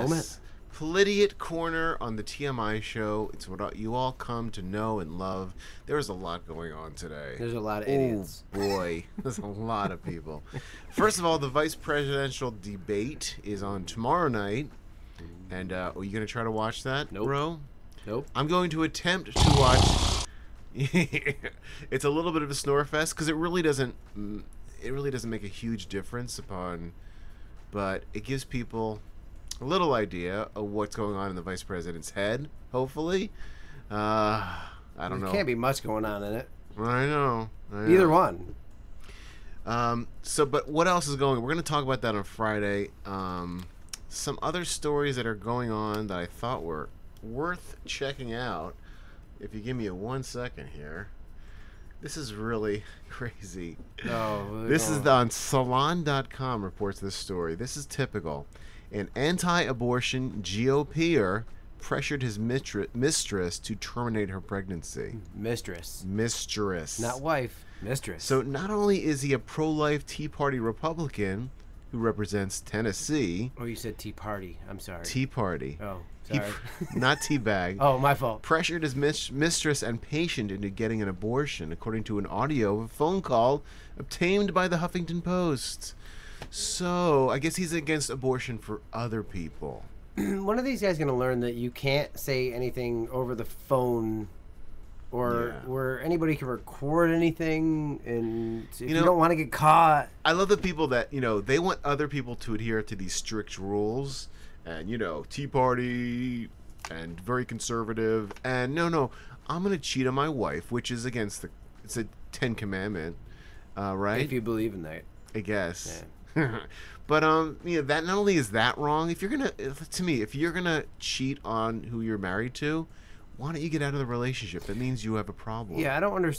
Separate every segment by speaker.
Speaker 1: moment.
Speaker 2: Politiate Corner on the TMI Show. It's what you all come to know and love. There's a lot going on today.
Speaker 1: There's a lot of idiots.
Speaker 2: Oh, boy. There's a lot of people. First of all, the vice presidential debate is on tomorrow night. And are you going to try to watch that,
Speaker 1: Nope.
Speaker 2: bro?
Speaker 1: Nope.
Speaker 2: I'm going to attempt to watch. It's a little bit of a snore fest because it really doesn't make a huge difference but it gives people a little idea of what's going on in the vice president's head, hopefully. I don't know.
Speaker 1: There can't be much going on in it.
Speaker 2: I know.
Speaker 1: Either one.
Speaker 2: But what else is going on? We're going to talk about that on Friday. Some other stories that are going on that I thought were worth checking out. If you give me 1 second here. This is really crazy. This is on Salon.com reports this story. This is typical. An anti-abortion GOPer pressured his mistress to terminate her pregnancy.
Speaker 1: Mistress.
Speaker 2: Not
Speaker 1: wife. Mistress.
Speaker 2: So not only is he a pro-life Tea Party Republican who represents Tennessee.
Speaker 1: Oh, you said Tea Party. I'm sorry.
Speaker 2: Tea Party.
Speaker 1: Oh, sorry.
Speaker 2: Not teabag.
Speaker 1: Oh, my fault.
Speaker 2: Pressured his mistress and patient into getting an abortion, according to an audio of a phone call obtained by the Huffington Post. So, I guess he's against abortion for other people.
Speaker 1: One of these guys going to learn that you can't say anything over the phone or where anybody can record anything, and if you don't want to get caught.
Speaker 2: I love the people that, they want other people to adhere to these strict rules and, Tea Party and very conservative. And no, I'm going to cheat on my wife, which is against it's a 10 commandment, right?
Speaker 1: If you believe in that.
Speaker 2: I guess.
Speaker 1: Yeah.
Speaker 2: But that not only is that wrong, if you're gonna cheat on who you're married to, why don't you get out of the relationship? That means you have a problem.
Speaker 1: Yeah,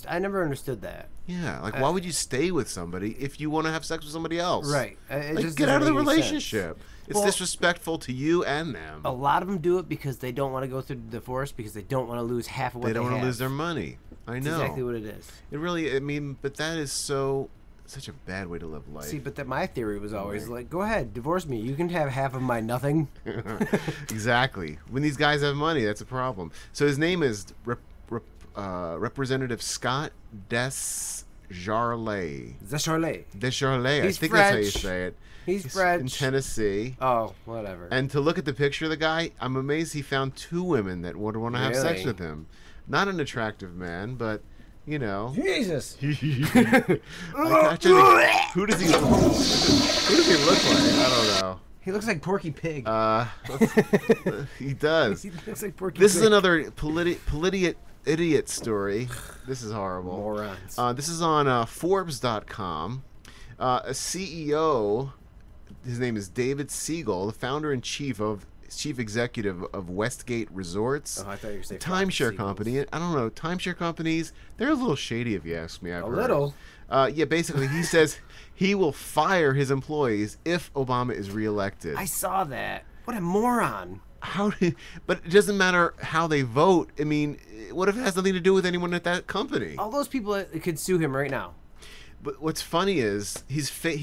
Speaker 1: I never understood that.
Speaker 2: Yeah, why would you stay with somebody if you want to have sex with somebody else?
Speaker 1: Right.
Speaker 2: Just get out of the relationship. It's disrespectful to you and them.
Speaker 1: A lot of them do it because they don't want to go through the divorce because they don't want to lose half of what they have.
Speaker 2: They don't want to lose their money. I know.
Speaker 1: That's exactly what it is.
Speaker 2: It really, but that is such a bad way to live life.
Speaker 1: See, but my theory was always go ahead, divorce me. You can have half of my nothing.
Speaker 2: Exactly. When these guys have money, that's a problem. So his name is Representative Scott Desjardins.
Speaker 1: Desjardins.
Speaker 2: I think that's how you say it.
Speaker 1: He's French.
Speaker 2: In Tennessee.
Speaker 1: Oh, whatever.
Speaker 2: And to look at the picture of the guy, I'm amazed he found 2 women that would want to have sex with him. Not an attractive man, but...
Speaker 1: Jesus.
Speaker 2: Who does he look like? I don't know.
Speaker 1: He looks like Porky Pig.
Speaker 2: He does.
Speaker 1: He looks like Porky Pig.
Speaker 2: This is another politiate idiot story. This is horrible.
Speaker 1: Morons.
Speaker 2: This is on Forbes.com. A CEO, his name is David Siegel, the founder and chief executive of Westgate Resorts.
Speaker 1: Oh, I thought you were saying
Speaker 2: timeshare company. I don't know. Timeshare companies, they're a little shady if you ask me.
Speaker 1: A little?
Speaker 2: Yeah, basically he says he will fire his employees if Obama is reelected.
Speaker 1: I saw that. What a moron.
Speaker 2: But it doesn't matter how they vote. I mean, what if it has nothing to do with anyone at that company?
Speaker 1: All those people could sue him right now.
Speaker 2: But what's funny is he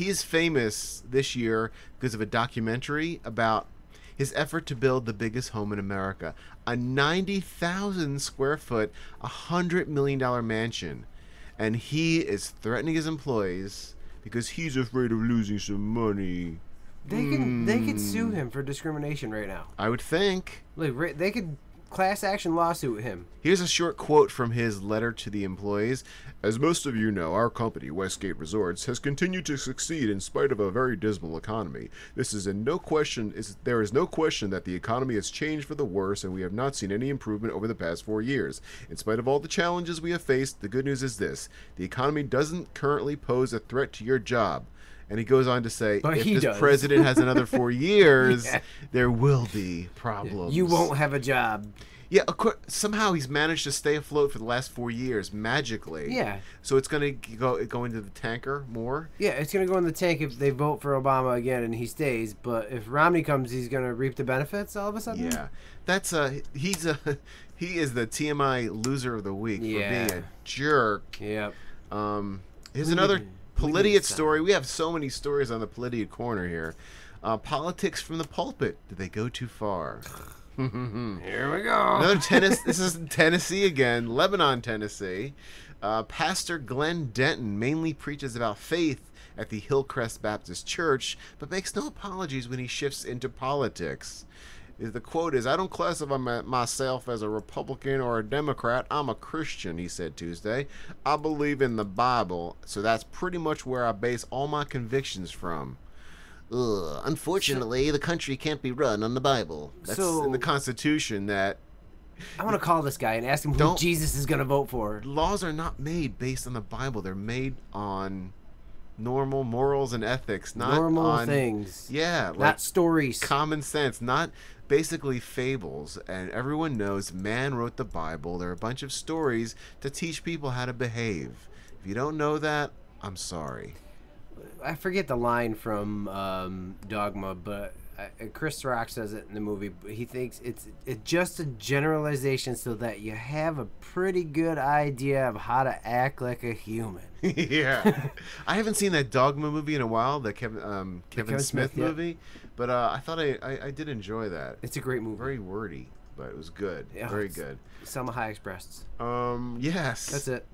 Speaker 2: is famous this year because of a documentary about his effort to build the biggest home in America, a 90,000 square foot, $100 million mansion. And he is threatening his employees because he's afraid of losing some money.
Speaker 1: They could sue him for discrimination right now.
Speaker 2: I would think.
Speaker 1: Like, they could class action lawsuit him.
Speaker 2: Here's a short quote from his letter to the employees. As most of you know, our company, Westgate Resorts, has continued to succeed in spite of a very dismal economy. There is no question that the economy has changed for the worse, and we have not seen any improvement over the past 4 years. In spite of all the challenges we have faced, the good news is this: the economy doesn't currently pose a threat to your job. And he goes on to say, if this president has another 4 years, there will be problems.
Speaker 1: You won't have a job.
Speaker 2: Yeah, of course. Somehow he's managed to stay afloat for the last 4 years, magically.
Speaker 1: Yeah.
Speaker 2: So it's going to go into the tanker more?
Speaker 1: Yeah, it's going to go in the tank if they vote for Obama again and he stays. But if Romney comes, he's going to reap the benefits all of a sudden?
Speaker 2: Yeah. That's he is the TMI loser of the week for being a jerk.
Speaker 1: Yep.
Speaker 2: Here's another Politiate story. We have so many stories on the Politiate corner here. Politics from the pulpit. Did they go too far?
Speaker 1: Here we go.
Speaker 2: Another tennis. This is Tennessee again, Lebanon, Tennessee. Pastor Glenn Denton mainly preaches about faith at the Hillcrest Baptist Church, but makes no apologies when he shifts into politics. The quote is, "I don't classify myself as a Republican or a Democrat. I'm a Christian," he said Tuesday. "I believe in the Bible, so that's pretty much where I base all my convictions from." Unfortunately, the country can't be run on the Bible. That's in the Constitution that...
Speaker 1: I want to call this guy and ask him who Jesus is going to vote for.
Speaker 2: Laws are not made based on the Bible. They're made on normal morals and ethics, not
Speaker 1: normal
Speaker 2: on
Speaker 1: things.
Speaker 2: Yeah, like
Speaker 1: not stories.
Speaker 2: Common sense, not basically fables. And everyone knows man wrote the Bible. There are a bunch of stories to teach people how to behave. If you don't know that, I'm sorry.
Speaker 1: I forget the line from Dogma, but Chris Rock says it in the movie. He thinks it's just a generalization so that you have a pretty good idea of how to act like a human.
Speaker 2: Yeah. I haven't seen that Dogma movie in a while, the Kevin Smith movie, but I thought I did enjoy that.
Speaker 1: It's a great movie.
Speaker 2: Very wordy, but it was good. Yeah, very good.
Speaker 1: Selma Hayek's breasts.
Speaker 2: Yes.
Speaker 1: That's it.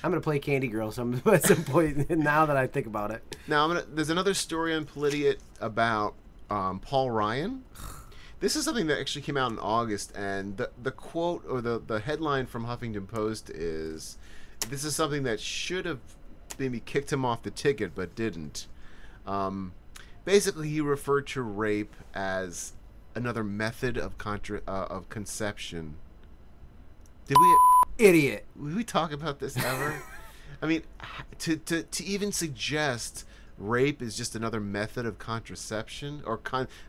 Speaker 1: I'm gonna play Candy Girl at some point. Now that I think about it.
Speaker 2: Now there's another story on Politiet about Paul Ryan. This is something that actually came out in August, and the quote or the headline from Huffington Post is, "This is something that should have maybe kicked him off the ticket, but didn't." Basically, he referred to rape as another method of conception. Did we?
Speaker 1: Idiot.
Speaker 2: Did we talk about this ever? I mean, to even suggest rape is just another method of contraception, or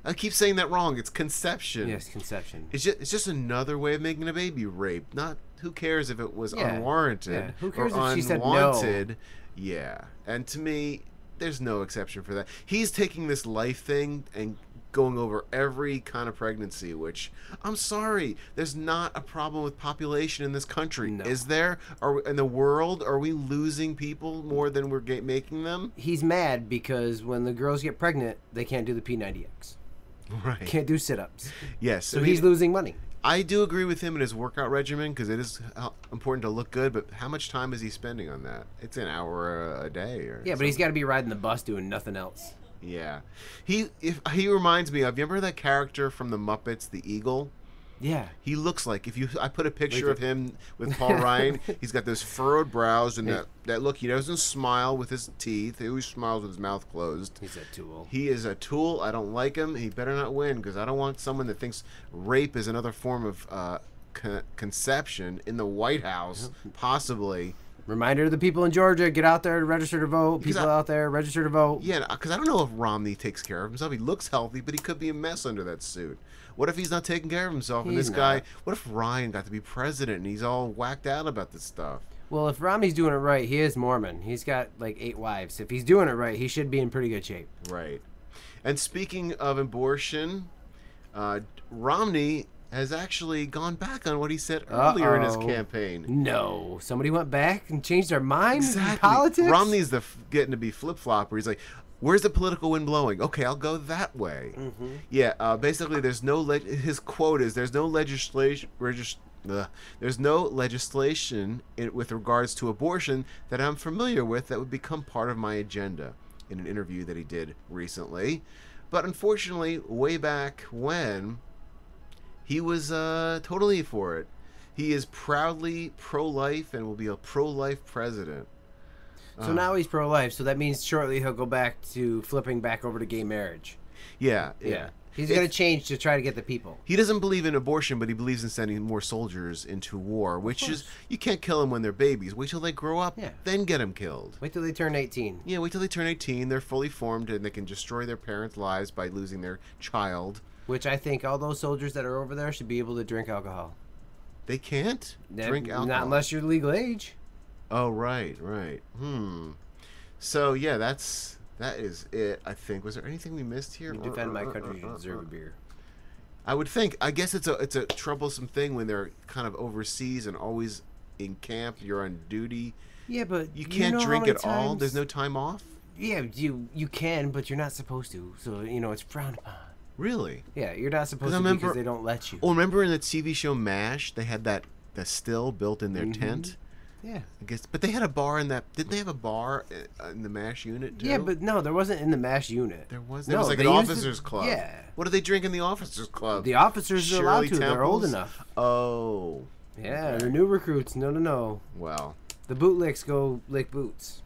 Speaker 2: I keep saying that wrong. It's conception.
Speaker 1: Yes, conception.
Speaker 2: It's just another way of making a baby. Rape. Not who cares if it was unwarranted.
Speaker 1: Yeah. Who cares
Speaker 2: or
Speaker 1: if she said
Speaker 2: unwanted.
Speaker 1: no?
Speaker 2: Yeah. And to me, there's no exception for that. He's taking this life thing and going over every kind of pregnancy, which, I'm sorry, there's not a problem with population in this country. No. Is there? In the world, are we losing people more than we're making them?
Speaker 1: He's mad because when the girls get pregnant, they can't do the P90X.
Speaker 2: Right.
Speaker 1: Can't do sit-ups.
Speaker 2: Yes.
Speaker 1: So he's losing money.
Speaker 2: I do agree with him in his workout regimen because it is important to look good, but how much time is he spending on that? It's an hour a day. Or
Speaker 1: yeah, but he's got to be riding the bus doing nothing else.
Speaker 2: Yeah. He reminds me of, you remember that character from the Muppets, the Eagle?
Speaker 1: Yeah.
Speaker 2: He looks like, I put a picture of him with Paul Ryan, he's got those furrowed brows and that look. He doesn't smile with his teeth. He always smiles with his mouth closed.
Speaker 1: He's a tool.
Speaker 2: He is a tool. I don't like him. He better not win, because I don't want someone that thinks rape is another form of conception in the White House, possibly.
Speaker 1: Reminder to the people in Georgia, get out there to register to vote. People out there, register to vote.
Speaker 2: Yeah, because I don't know if Romney takes care of himself. He looks healthy, but he could be a mess under that suit. What if he's not taking care of himself? And this guy, what if Ryan got to be president and he's all whacked out about this stuff?
Speaker 1: Well, if Romney's doing it right, he is Mormon. He's got like 8 wives. If he's doing it right, he should be in pretty good shape.
Speaker 2: Right. And speaking of abortion, Romney has actually gone back on what he said earlier in his campaign.
Speaker 1: No. Somebody went back and changed their mind
Speaker 2: in
Speaker 1: politics?
Speaker 2: Romney's getting to be flip-flopper. He's like, where's the political wind blowing? Okay, I'll go that way. Mm-hmm. Yeah, basically there's no... his quote is, there's no legislation... there's no legislation with regards to abortion that I'm familiar with that would become part of my agenda, in an interview that he did recently. But unfortunately, way back when... he was totally for it. He is proudly pro-life and will be a pro-life president.
Speaker 1: So now he's pro-life, so that means shortly he'll go back to flipping back over to gay marriage.
Speaker 2: Yeah.
Speaker 1: He's going to change to try to get the people.
Speaker 2: He doesn't believe in abortion, but he believes in sending more soldiers into war, which is, you can't kill them when they're babies. Wait till they grow up, then get them killed.
Speaker 1: Wait till they turn 18.
Speaker 2: Yeah, wait till they turn 18. They're fully formed, and they can destroy their parents' lives by losing their child.
Speaker 1: Which I think all those soldiers that are over there should be able to drink alcohol.
Speaker 2: They can't drink alcohol?
Speaker 1: Not unless you're legal age.
Speaker 2: Oh, right. So, yeah, that is it, I think. Was there anything we missed here?
Speaker 1: You defend my country, you deserve a beer.
Speaker 2: I would think. I guess it's a troublesome thing when they're kind of overseas and always in camp. You're on duty.
Speaker 1: Yeah, but
Speaker 2: you can't drink at all. There's no time off.
Speaker 1: Yeah, you can, but you're not supposed to. So it's frowned upon.
Speaker 2: Really?
Speaker 1: Yeah, you're not supposed to because they don't let you.
Speaker 2: Oh, remember in the TV show MASH, they had the still built in their tent.
Speaker 1: Yeah.
Speaker 2: I guess, but they had a bar in that. Didn't they have a bar in the MASH unit too?
Speaker 1: Yeah, but no, there wasn't in the MASH unit.
Speaker 2: There was
Speaker 1: No,
Speaker 2: like
Speaker 1: they
Speaker 2: an
Speaker 1: used
Speaker 2: officers' club.
Speaker 1: Yeah.
Speaker 2: What do they drink in the officers' club?
Speaker 1: The officers are allowed to. They're old enough.
Speaker 2: Oh.
Speaker 1: Yeah,
Speaker 2: Okay.
Speaker 1: they're new recruits. No.
Speaker 2: Well.
Speaker 1: The bootlicks go lick boots.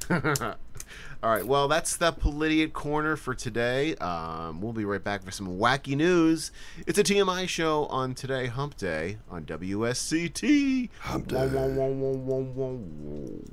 Speaker 2: All right. Well, that's the Politiate Corner for today. We'll be right back for some wacky news. It's a TMI show on today, Hump Day, on WSCT.
Speaker 1: Hump Day.
Speaker 2: Whoa, whoa, whoa, whoa, whoa, whoa.